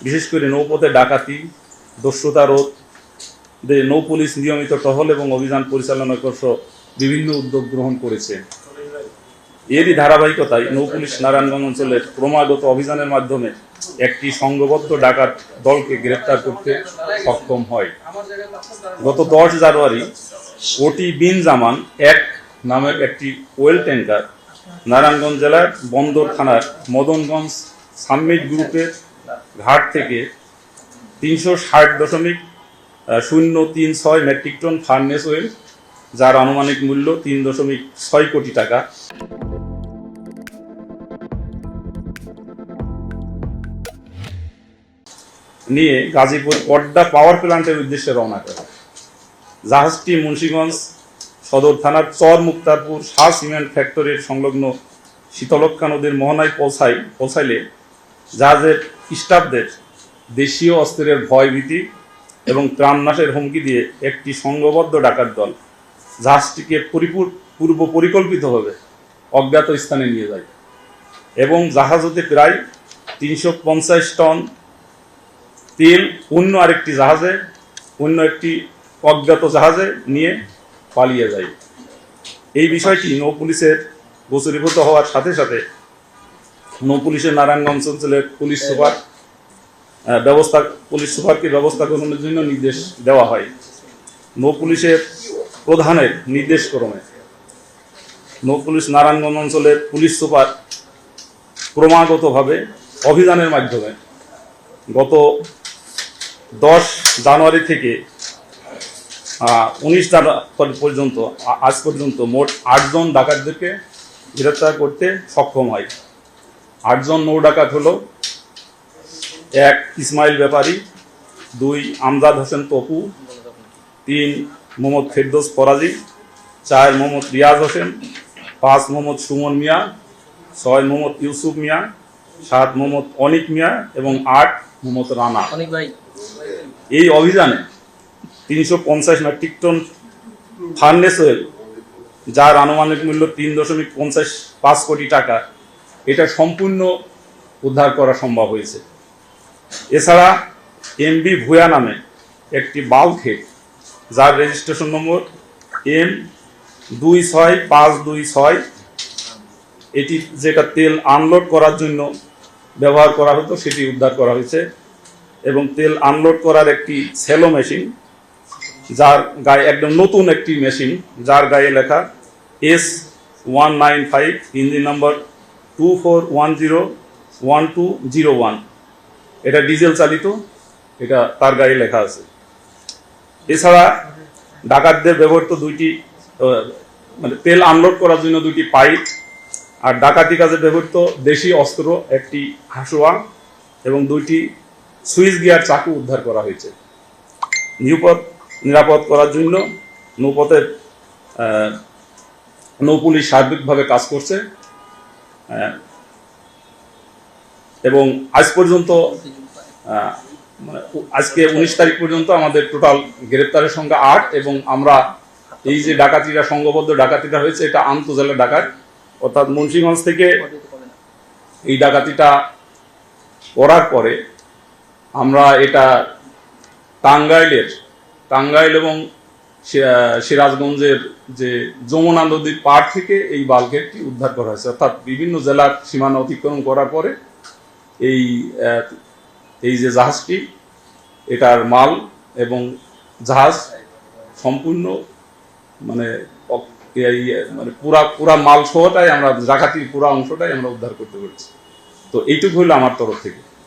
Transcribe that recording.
বিশেষ করে নৌপথে ডাকাতি, দস্যুতা রোধ, নৌ পুলিশ নিয়মিত টহল এবং অভিযান পরিচালনা সহ বিভিন্ন উদ্যোগ গ্রহণ করেছে। এরই ধারাবাহিকতায় নৌ পুলিশ নারায়ণগঞ্জ অঞ্চলের ক্রমাগত অভিযানের মাধ্যমে একটি সংঘবদ্ধ ডাকাত দলকে গ্রেপ্তার করতে সক্ষম হয়। গত 10 জানুয়ারি ওটি বিন জামান 1 নামের একটি ওয়েল ট্যাঙ্কার নারায়ণগঞ্জ জেলার বন্দর থানার মদনগঞ্জ সামিট গ্রুপের ঘাট থেকে 360.036 মেট্রিক টন ফার্নেস ওয়েল, যার আনুমানিক মূল্য 3.6 কোটি টাকা নিয়ে গাজীপুর পদ্মা পাওয়ার প্ল্যান্টের উদ্দেশ্যে রওনা করে। জাহাজটি মুন্সিগঞ্জ সদর থানার চর মুক্তারপুর শাহ সিমেন্ট ফ্যাক্টরির সংলগ্ন শীতলক্ষা নদীর মোহনায় পৌঁছাইলে জাহাজের স্টাফদের দেশীয় অস্ত্রের ভয়ভীতি এবং ত্রাণনাশের হুমকি দিয়ে একটি সংঘবদ্ধ ডাকাত দল জাহাজটিকে পূর্ব পরিকল্পিতভাবে অজ্ঞাত স্থানে নিয়ে যায় এবং জাহাজ হতে প্রায় 350 টন তেল অন্য একটি অজ্ঞাত জাহাজে নিয়ে পালিয়ে যায়। এই বিষয়টি নৌ পুলিশের গোচরীভূত হওয়ার সাথে সাথে নৌ পুলিশের নারায়ণগঞ্জ অঞ্চলের পুলিশ সুপারকে ব্যবস্থা গ্রহণের জন্য নির্দেশ দেওয়া হয়। নৌ পুলিশের প্রধানের নির্দেশক্রমে নৌ পুলিশ নারায়ণগঞ্জ অঞ্চলের পুলিশ সুপার ক্রমাগতভাবে অভিযানের মাধ্যমে গত 10 জানুয়ারি থেকে 19 জানুয়ারি পর্যন্ত আজ পর্যন্ত মোট 8 জন ডাকাতদেরকে গ্রেপ্তার করতে সক্ষম হয়। 8 জন নৌ ডাকাত হলো 1 ইসমাইল ব্যাপারী, 2 আমজাদ হোসেন তপু, 3 মোহাম্মদ ফেরদৌস ফরাজি, 4 মোহাম্মদ রিয়াজ হোসেন, 5 মোহাম্মদ সুমন মিয়া, 6 মোহাম্মদ ইউসুফ মিয়া, 7 মোহাম্মদ অনিক মিয়া এবং 8 মোহাম্মদ রানা। এই অভিযানে 350 মেট্রিক টন ফার্নেস ওয়েল, যার আনুমানিক মূল্য 3.55 কোটি টাকা, এটা সম্পূর্ণ উদ্ধার করা সম্ভব হয়েছে। এছাড়া MB ভুয়া নামে একটি বাল্কহেড, যার রেজিস্ট্রেশন নম্বর M26526, এটি যেটা তেল আনলোড করার জন্য ব্যবহার করা হতো সেটি উদ্ধার করা হয়েছে এবং তেল আনলোড করার একটি সেলো মেশিন, যার গায়ে একদম নতুন একটি মেশিন, যার গায়ে লেখা S195, ইঞ্জিন নাম্বার 24101201, এটা ডিজেল চালিত, এটা তার গায়ে লেখা আছে। এছাড়া ডাকাতদের ব্যবহৃত 2টি তেল আনলোড করার জন্য 2টি পাইপ আর ডাকাতি কাজে ব্যবহৃত দেশি অস্ত্র, একটি হাসুয়া এবং 2টি সুইচ গিয়ার চাকু উদ্ধার করা হয়েছে। নৌপথ নিরাপদ করার জন্য নৌ পুলিশ সার্বিকভাবে কাজ করছে এবং আজ পর্যন্ত আজকে 19 তারিখ পর্যন্ত আমাদের টোটাল গ্রেপ্তারের সংখ্যা 8 এবং আমরা এই যে ডাকাতিটা সংঘবদ্ধ ডাকাতিটা হয়েছে এটা আন্তজেলা ডাকাত, অর্থাৎ মুন্সিগঞ্জ থেকে এই ডাকাতিটা করার পরে আমরা এটা টাঙ্গাইল এবং সিরাজগঞ্জের যে যমুনা নদীর পাড় থেকে এই বাল্কহেডটি উদ্ধার করা হয়েছে, অর্থাৎ বিভিন্ন জেলার সীমানা অতিক্রম করার পরে এই যে জাহাজটি, এটার মাল এবং জাহাজ সম্পূর্ণ পুরা মাল সহটাই আমরা ডাকাতির পুরা অংশটাই আমরা উদ্ধার করতে পেরেছি। তো এইটুকু হলো আমার তরফ থেকে।